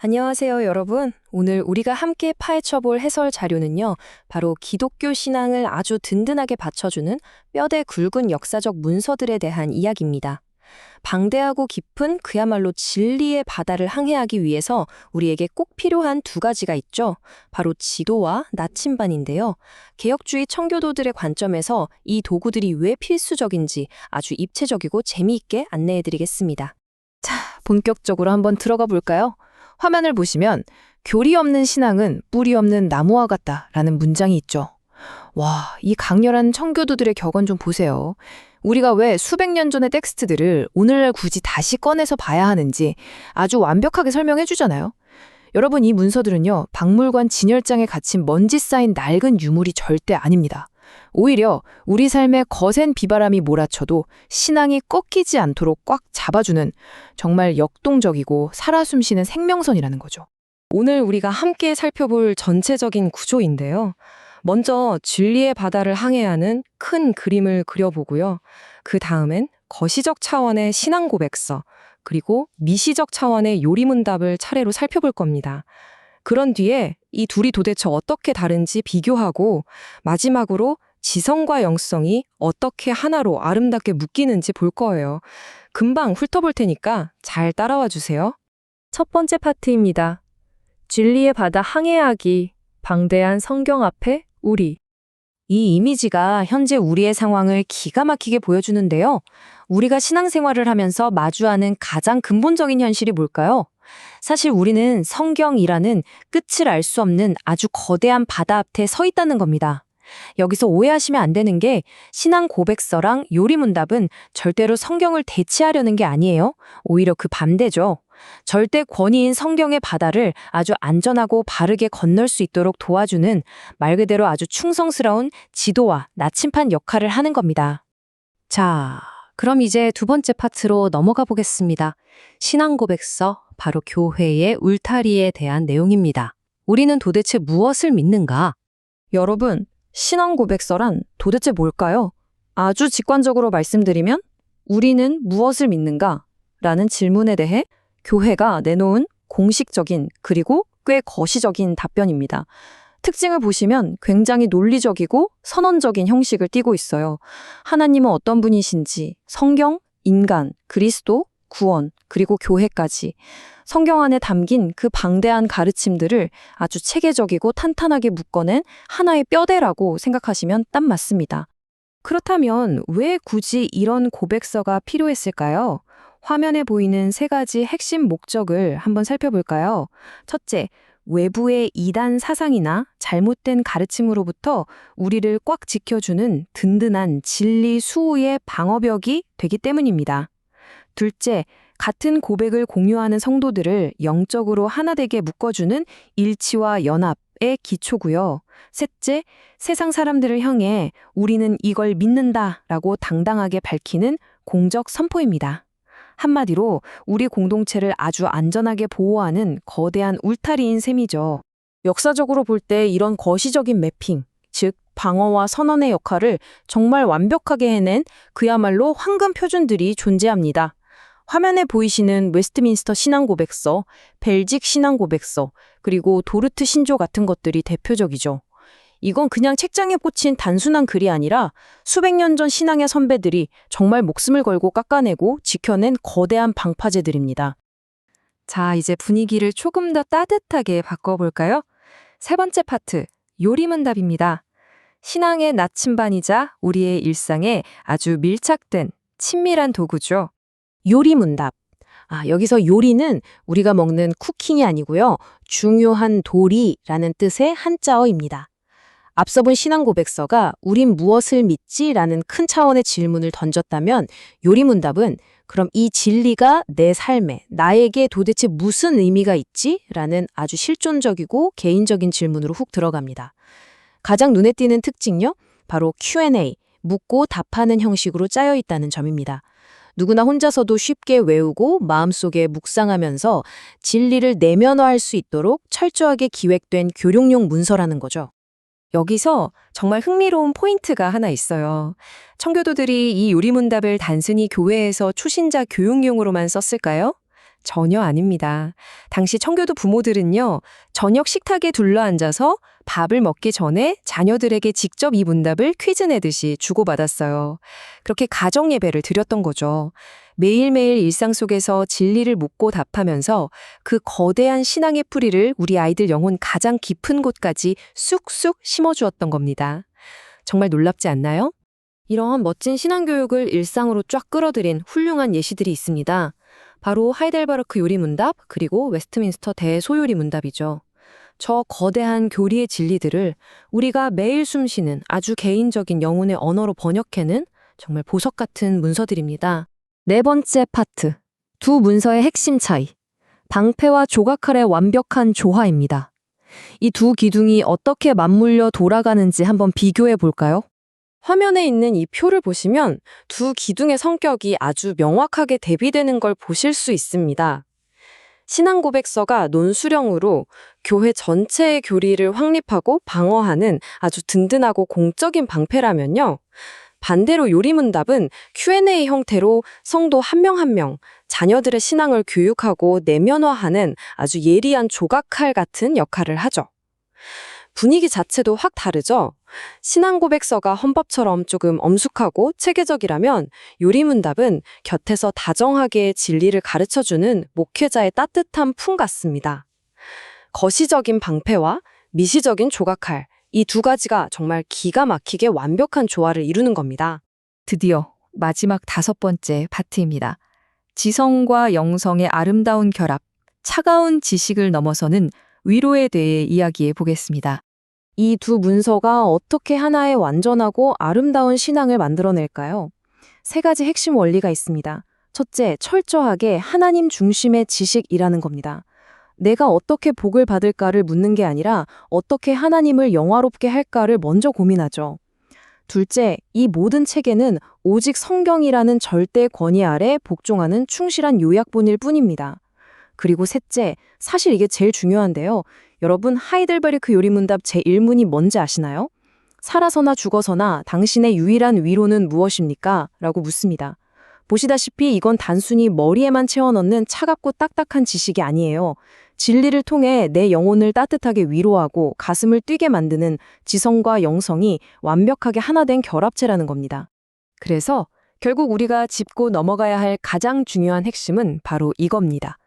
안녕하세요, 여러분. 오늘 우리가 함께 파헤쳐볼 해설 자료는요, 바로 기독교 신앙을 아주 든든하게 받쳐주는 뼈대 굵은 역사적 문서들에 대한 이야기입니다. 방대하고 깊은 그야말로 진리의 바다를 항해하기 위해서 우리에게 꼭 필요한 두 가지가 있죠. 바로 지도와 나침반인데요. 개혁주의 청교도들의 관점에서 이 도구들이 왜 필수적인지 아주 입체적이고 재미있게 안내해드리겠습니다. 자, 본격적으로 한번 들어가 볼까요? 화면을 보시면 교리 없는 신앙은 뿌리 없는 나무와 같다라는 문장이 있죠. 와, 이 강렬한 청교도들의 격언 좀 보세요. 우리가 왜 수백 년 전의 텍스트들을 오늘날 굳이 다시 꺼내서 봐야 하는지 아주 완벽하게 설명해 주잖아요. 여러분, 이 문서들은요, 박물관 진열장에 갇힌 먼지 쌓인 낡은 유물이 절대 아닙니다. 오히려 우리 삶에 거센 비바람이 몰아쳐도 신앙이 꺾이지 않도록 꽉 잡아주는 정말 역동적이고 살아 숨쉬는 생명선이라는 거죠. 오늘 우리가 함께 살펴볼 전체적인 구조인데요. 먼저 진리의 바다를 항해하는 큰 그림을 그려보고요. 그 다음엔 거시적 차원의 신앙 고백서, 그리고 미시적 차원의 요리문답을 차례로 살펴볼 겁니다. 그런 뒤에 이 둘이 도대체 어떻게 다른지 비교하고 마지막으로 지성과 영성이 어떻게 하나로 아름답게 묶이는지 볼 거예요. 금방 훑어볼 테니까 잘 따라와 주세요. 첫 번째 파트입니다. 진리의 바다 항해하기, 방대한 성경 앞에 우리. 이 이미지가 현재 우리의 상황을 기가 막히게 보여주는데요. 우리가 신앙생활을 하면서 마주하는 가장 근본적인 현실이 뭘까요? 사실 우리는 성경이라는 끝을 알 수 없는 아주 거대한 바다 앞에 서 있다는 겁니다. 여기서 오해하시면 안 되는 게 신앙 고백서랑 요리문답은 절대로 성경을 대체하려는 게 아니에요. 오히려 그 반대죠. 절대 권위인 성경의 바다를 아주 안전하고 바르게 건널 수 있도록 도와주는 말 그대로 아주 충성스러운 지도와 나침반 역할을 하는 겁니다. 자, 그럼 이제 두 번째 파트로 넘어가 보겠습니다. 신앙 고백서, 바로 교회의 울타리에 대한 내용입니다. 우리는 도대체 무엇을 믿는가? 여러분, 신앙 고백서란 도대체 뭘까요? 아주 직관적으로 말씀드리면 우리는 무엇을 믿는가? 라는 질문에 대해 교회가 내놓은 공식적인 그리고 꽤 거시적인 답변입니다. 특징을 보시면 굉장히 논리적이고 선언적인 형식을 띠고 있어요. 하나님은 어떤 분이신지, 성경, 인간, 그리스도, 구원, 그리고 교회까지 성경 안에 담긴 그 방대한 가르침들을 아주 체계적이고 탄탄하게 묶어낸 하나의 뼈대라고 생각하시면 딱 맞습니다. 그렇다면 왜 굳이 이런 고백서가 필요했을까요? 화면에 보이는 세 가지 핵심 목적을 한번 살펴볼까요? 첫째, 외부의 이단 사상이나 잘못된 가르침으로부터 우리를 꽉 지켜주는 든든한 진리 수호의 방어벽이 되기 때문입니다. 둘째, 같은 고백을 공유하는 성도들을 영적으로 하나되게 묶어주는 일치와 연합의 기초고요. 셋째, 세상 사람들을 향해 우리는 이걸 믿는다라고 당당하게 밝히는 공적 선포입니다. 한마디로 우리 공동체를 아주 안전하게 보호하는 거대한 울타리인 셈이죠. 역사적으로 볼 때 이런 거시적인 매핑, 즉 방어와 선언의 역할을 정말 완벽하게 해낸 그야말로 황금 표준들이 존재합니다. 화면에 보이시는 웨스트민스터 신앙고백서, 벨직 신앙고백서, 그리고 도르트 신조 같은 것들이 대표적이죠. 이건 그냥 책장에 꽂힌 단순한 글이 아니라 수백 년 전 신앙의 선배들이 정말 목숨을 걸고 깎아내고 지켜낸 거대한 방파제들입니다. 자, 이제 분위기를 조금 더 따뜻하게 바꿔볼까요? 세 번째 파트, 요리문답입니다. 신앙의 나침반이자 우리의 일상에 아주 밀착된 친밀한 도구죠. 요리문답. 여기서 요리는 우리가 먹는 쿠킹이 아니고요. 중요한 도리라는 뜻의 한자어입니다. 앞서 본 신앙 고백서가 우린 무엇을 믿지? 라는 큰 차원의 질문을 던졌다면 요리문답은 그럼 이 진리가 내 삶에, 나에게 도대체 무슨 의미가 있지? 라는 아주 실존적이고 개인적인 질문으로 훅 들어갑니다. 가장 눈에 띄는 특징요? 바로 Q&A, 묻고 답하는 형식으로 짜여 있다는 점입니다. 누구나 혼자서도 쉽게 외우고 마음속에 묵상하면서 진리를 내면화할 수 있도록 철저하게 기획된 교육용 문서라는 거죠. 여기서 정말 흥미로운 포인트가 하나 있어요. 청교도들이 이 요리문답을 단순히 교회에서 초신자 교육용으로만 썼을까요? 전혀 아닙니다. 당시 청교도 부모들은요, 저녁 식탁에 둘러앉아서 밥을 먹기 전에 자녀들에게 직접 이 문답을 퀴즈 내듯이 주고받았어요. 그렇게 가정 예배를 드렸던 거죠. 매일매일 일상 속에서 진리를 묻고 답하면서 그 거대한 신앙의 뿌리를 우리 아이들 영혼 가장 깊은 곳까지 쑥쑥 심어주었던 겁니다. 정말 놀랍지 않나요? 이러한 멋진 신앙교육을 일상으로 쫙 끌어들인 훌륭한 예시들이 있습니다. 바로 하이델베르크 요리문답 그리고 웨스트민스터 대소요리 문답이죠. 저 거대한 교리의 진리들을 우리가 매일 숨쉬는 아주 개인적인 영혼의 언어로 번역해낸 정말 보석 같은 문서들입니다. 네 번째 파트, 두 문서의 핵심 차이. 방패와 조각칼의 완벽한 조화입니다. 이 두 기둥이 어떻게 맞물려 돌아가는지 한번 비교해 볼까요? 화면에 있는 이 표를 보시면 두 기둥의 성격이 아주 명확하게 대비되는 걸 보실 수 있습니다. 신앙고백서가 논수령으로 교회 전체의 교리를 확립하고 방어하는 아주 든든하고 공적인 방패라면요. 반대로 요리문답은 Q&A 형태로 성도 한 명 한 명, 자녀들의 신앙을 교육하고 내면화하는 아주 예리한 조각칼 같은 역할을 하죠. 분위기 자체도 확 다르죠? 신앙고백서가 헌법처럼 조금 엄숙하고 체계적이라면 요리문답은 곁에서 다정하게 진리를 가르쳐주는 목회자의 따뜻한 품 같습니다. 거시적인 방패와 미시적인 조각칼, 이 두 가지가 정말 기가 막히게 완벽한 조화를 이루는 겁니다. 드디어 마지막 다섯 번째 파트입니다. 지성과 영성의 아름다운 결합, 차가운 지식을 넘어서는 위로에 대해 이야기해 보겠습니다. 이 두 문서가 어떻게 하나의 완전하고 아름다운 신앙을 만들어낼까요? 세 가지 핵심 원리가 있습니다. 첫째, 철저하게 하나님 중심의 지식이라는 겁니다. 내가 어떻게 복을 받을까를 묻는 게 아니라 어떻게 하나님을 영화롭게 할까를 먼저 고민하죠. 둘째, 이 모든 체계는 오직 성경이라는 절대 권위 아래 복종하는 충실한 요약본일 뿐입니다. 그리고 셋째, 사실 이게 제일 중요한데요. 여러분, 하이델베르크 요리문답 제1문이 뭔지 아시나요? 살아서나 죽어서나 당신의 유일한 위로는 무엇입니까? 라고 묻습니다. 보시다시피 이건 단순히 머리에만 채워넣는 차갑고 딱딱한 지식이 아니에요. 진리를 통해 내 영혼을 따뜻하게 위로하고 가슴을 뛰게 만드는 지성과 영성이 완벽하게 하나 된 결합체라는 겁니다. 그래서 결국 우리가 짚고 넘어가야 할 가장 중요한 핵심은 바로 이겁니다.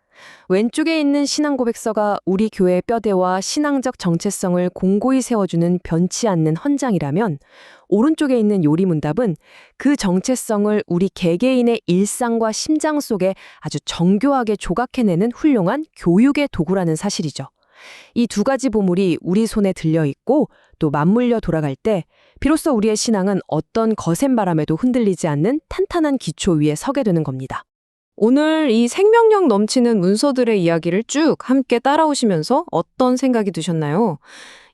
왼쪽에 있는 신앙고백서가 우리 교회의 뼈대와 신앙적 정체성을 공고히 세워주는 변치 않는 헌장이라면 오른쪽에 있는 요리문답은 그 정체성을 우리 개개인의 일상과 심장 속에 아주 정교하게 조각해내는 훌륭한 교육의 도구라는 사실이죠. 이 두 가지 보물이 우리 손에 들려있고 또 맞물려 돌아갈 때 비로소 우리의 신앙은 어떤 거센 바람에도 흔들리지 않는 탄탄한 기초 위에 서게 되는 겁니다. 오늘 이 생명력 넘치는 문서들의 이야기를 쭉 함께 따라오시면서 어떤 생각이 드셨나요?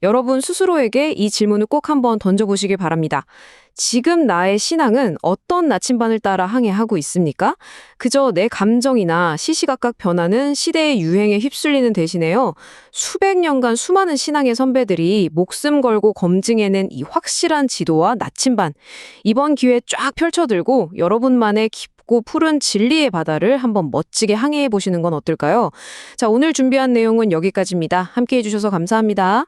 여러분 스스로에게 이 질문을 꼭 한번 던져보시길 바랍니다. 지금 나의 신앙은 어떤 나침반을 따라 항해하고 있습니까? 그저 내 감정이나 시시각각 변하는 시대의 유행에 휩쓸리는 대신에요. 수백 년간 수많은 신앙의 선배들이 목숨 걸고 검증해낸 이 확실한 지도와 나침반. 이번 기회에 쫙 펼쳐들고 여러분만의 깊고 푸른 진리의 바다를 한번 멋지게 항해해 보시는 건 어떨까요? 자, 오늘 준비한 내용은 여기까지입니다. 함께해 주셔서 감사합니다.